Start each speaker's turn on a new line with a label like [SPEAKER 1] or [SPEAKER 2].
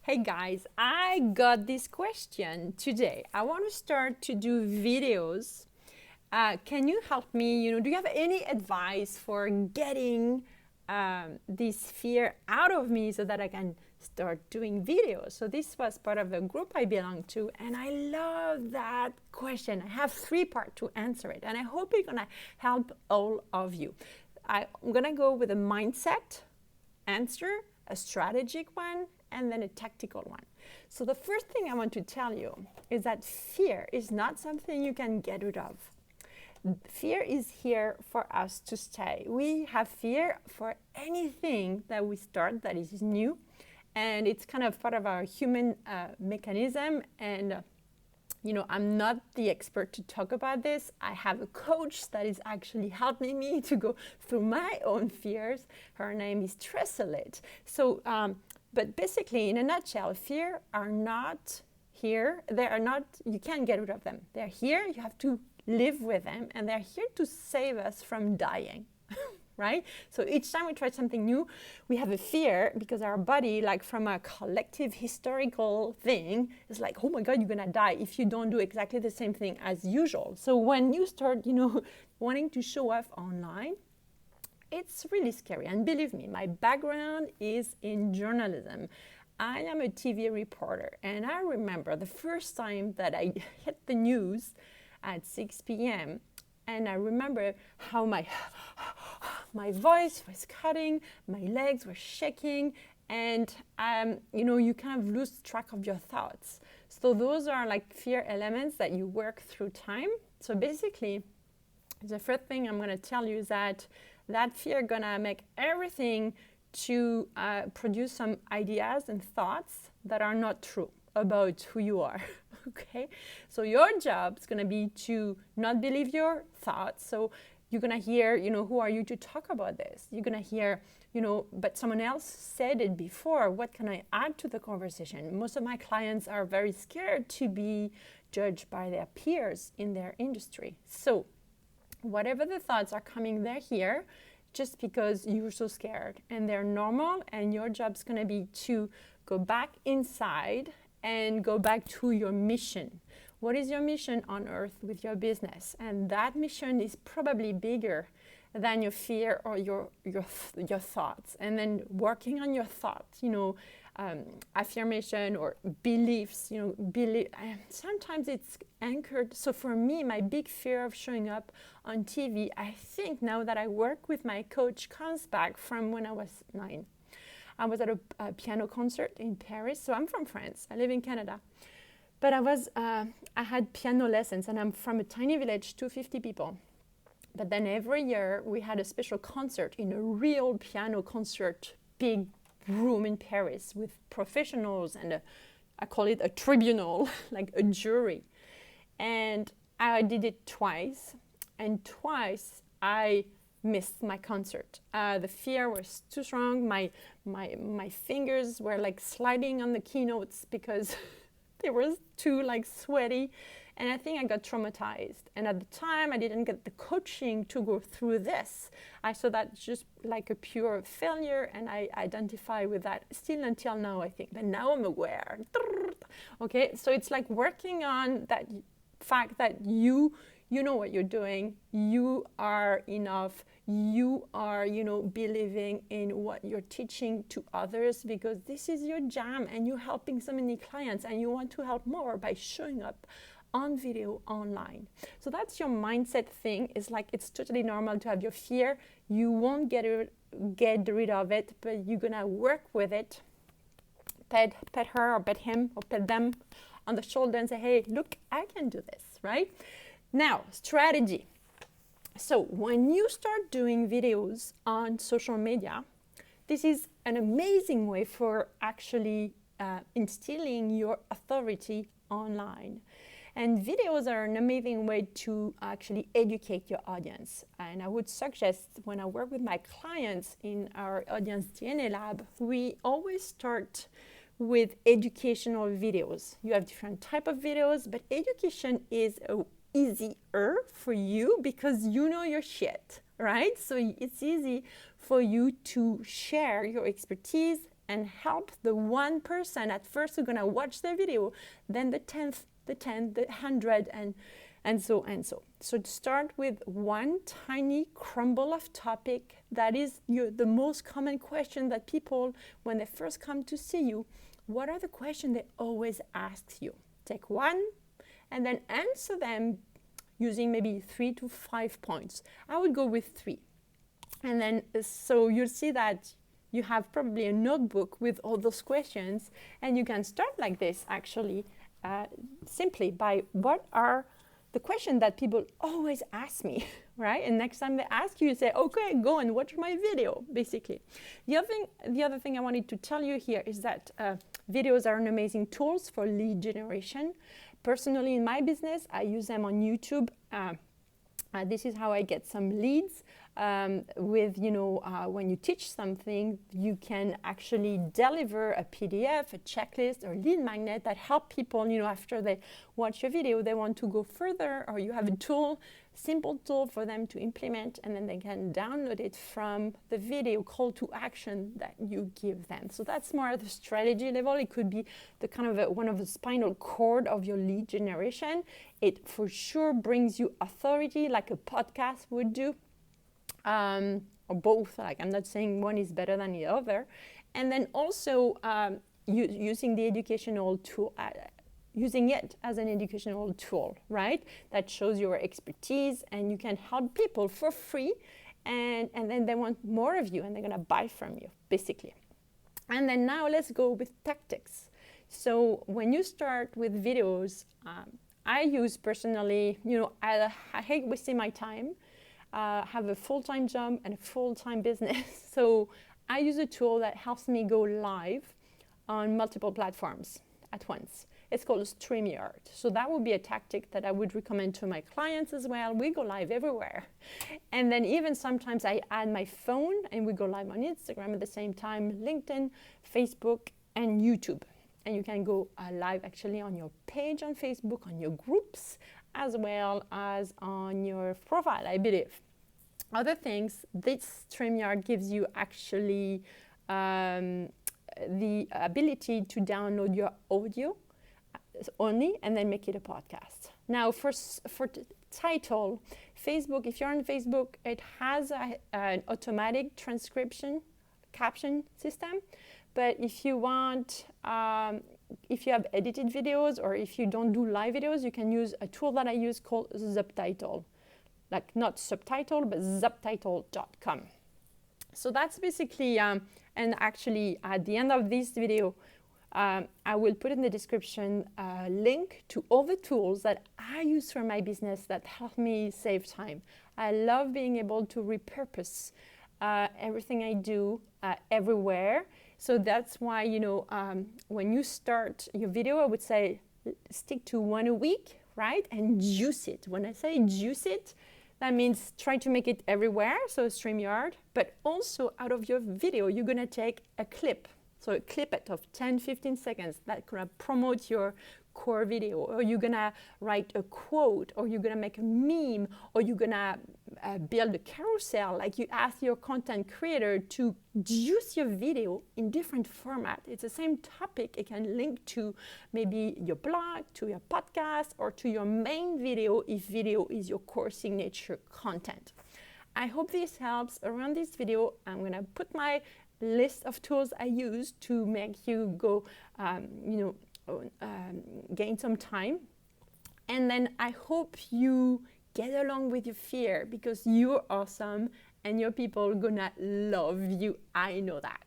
[SPEAKER 1] Hey guys, I got this question today. I want to start to do videos. Can you help me? Do you have any advice for getting this fear out of me so that I can start doing videos? So this was part of the group I belong to, and I love that question. I have 3 parts to answer it, and I hope it's gonna help all of you. I'm gonna go with a mindset answer, a strategic one, and then a tactical one. So the first thing I want to tell you is that fear is not something you can get rid of. Fear is here for us to stay. We have fear for anything that we start that is new, and it's kind of part of our human mechanism. And I'm not the expert to talk about this. I have a coach that is actually helping me to go through my own fears. Her name is Tresselit. So, but basically, in a nutshell, fear are not here. They are not, you can't get rid of them. They're here, you have to live with them, and they're here to save us from dying. Right? So each time we try something new, we have a fear because our body, like from a collective historical thing, is like, oh my God, you're gonna die if you don't do exactly the same thing as usual. So when you start, wanting to show off online, it's really scary. And believe me, my background is in journalism. I am a TV reporter, and I remember the first time that I hit the news at 6 p.m. And I remember how my voice was cutting, my legs were shaking, and you kind of lose track of your thoughts. So those are like fear elements that you work through time. So basically, the first thing I'm going to tell you is that fear gonna make everything to produce some ideas and thoughts that are not true about who you are. Okay, so your job is going to be to not believe your thoughts. So you're going to hear, who are you to talk about this? You're going to hear, but someone else said it before. What can I add to the conversation? Most of my clients are very scared to be judged by their peers in their industry. So whatever the thoughts are coming, they're here just because you're so scared, and they're normal, and your job's going to be to go back inside and go back to your mission. What is your mission on earth with your business? And that mission is probably bigger than your fear or your thoughts. And then working on your thoughts, affirmation or beliefs, sometimes it's anchored. So for me, my big fear of showing up on TV, I think now that I work with my coach, comes back from when I was 9. I was at a piano concert in Paris. So I'm from France. I live in Canada. But I had piano lessons, and I'm from a tiny village, 250 people. But then every year we had a special concert in a real piano concert, big room in Paris with professionals and I call it a tribunal, like a jury. And I did it twice, and twice I missed my concert. The fear was too strong. My fingers were like sliding on the keynotes because they were too like sweaty, and I think I got traumatized. And at the time, I didn't get the coaching to go through this. I saw that just like a pure failure, and I identify with that still until now, I think. But now I'm aware. Okay, so it's like working on that fact that you know what you're doing, you are enough, you are, believing in what you're teaching to others, because this is your jam and you're helping so many clients, and you want to help more by showing up on video online. So that's your mindset thing. It's like it's totally normal to have your fear. You won't get rid of it, but you're gonna work with it. Pet her or pet him or pet them on the shoulder and say, hey, look, I can do this, right? Now, strategy. So when you start doing videos on social media, this is an amazing way for actually instilling your authority online. And videos are an amazing way to actually educate your audience. And I would suggest, when I work with my clients in our Audience DNA Lab, we always start with educational videos. You have different type of videos, but education is easier for you because you know your shit, right? So it's easy for you to share your expertise and help the one person at first who's gonna watch the video, then the 10th, the 10th, the 100, and so and so. So start with one tiny crumble of topic that is the most common question that people, when they first come to see you, what are the questions they always ask you? Take one and then answer them using maybe 3 to 5 points. I would go with 3. And then so you'll see that you have probably a notebook with all those questions, and you can start like this actually, simply by what are the question that people always ask me, right? And next time they ask you, you say, okay, go and watch my video, basically. The other thing I wanted to tell you here is that videos are an amazing tools for lead generation. Personally, in my business, I use them on YouTube. This is how I get some leads. When you teach something, you can actually deliver a PDF, a checklist, or lead magnet that help people, after they watch your video, they want to go further, or you have a tool, simple tool for them to implement, and then they can download it from the video call to action that you give them. So that's more at the strategy level. It could be the kind of one of the spinal cord of your lead generation. It for sure brings you authority like a podcast would do. Or both, like I'm not saying one is better than the other. And then also using the educational tool, using it as an educational tool, right? That shows your expertise, and you can help people for free, and then they want more of you, and they're gonna buy from you, basically. And then now let's go with tactics. So when you start with videos, I use personally, I hate wasting my time. Have a full-time job and a full-time business. So I use a tool that helps me go live on multiple platforms at once. It's called StreamYard. So that would be a tactic that I would recommend to my clients as well. We go live everywhere. And then even sometimes I add my phone and we go live on Instagram at the same time, LinkedIn, Facebook, and YouTube. And you can go live actually on your page on Facebook, on your groups, as well as on your profile, I believe. Other things, this StreamYard gives you actually the ability to download your audio only and then make it a podcast. Now for title, Facebook, if you're on Facebook, it has an automatic transcription caption system. But if you want, if you have edited videos or if you don't do live videos, you can use a tool that I use called Subtitle. Like not Subtitle, but Subtitle.com. So that's basically, and actually at the end of this video, I will put in the description a link to all the tools that I use for my business that help me save time. I love being able to repurpose everything I do everywhere. So that's why, when you start your video, I would say stick to one a week, right? And juice it. When I say juice it, that means try to make it everywhere, so StreamYard, but also out of your video, you're gonna take a clip. So a clip of 10, 15 seconds that gonna promote your core video, or you're gonna write a quote, or you're gonna make a meme, or you're gonna build a carousel, like you ask your content creator to use your video in different format. It's the same topic. It can link to maybe your blog, to your podcast, or to your main video if video is your core signature content. I hope this helps. Around this video, I'm gonna put my list of tools I use to make you go, gain some time. And then I hope you get along with your fear, because you're awesome and your people are gonna love you. I know that.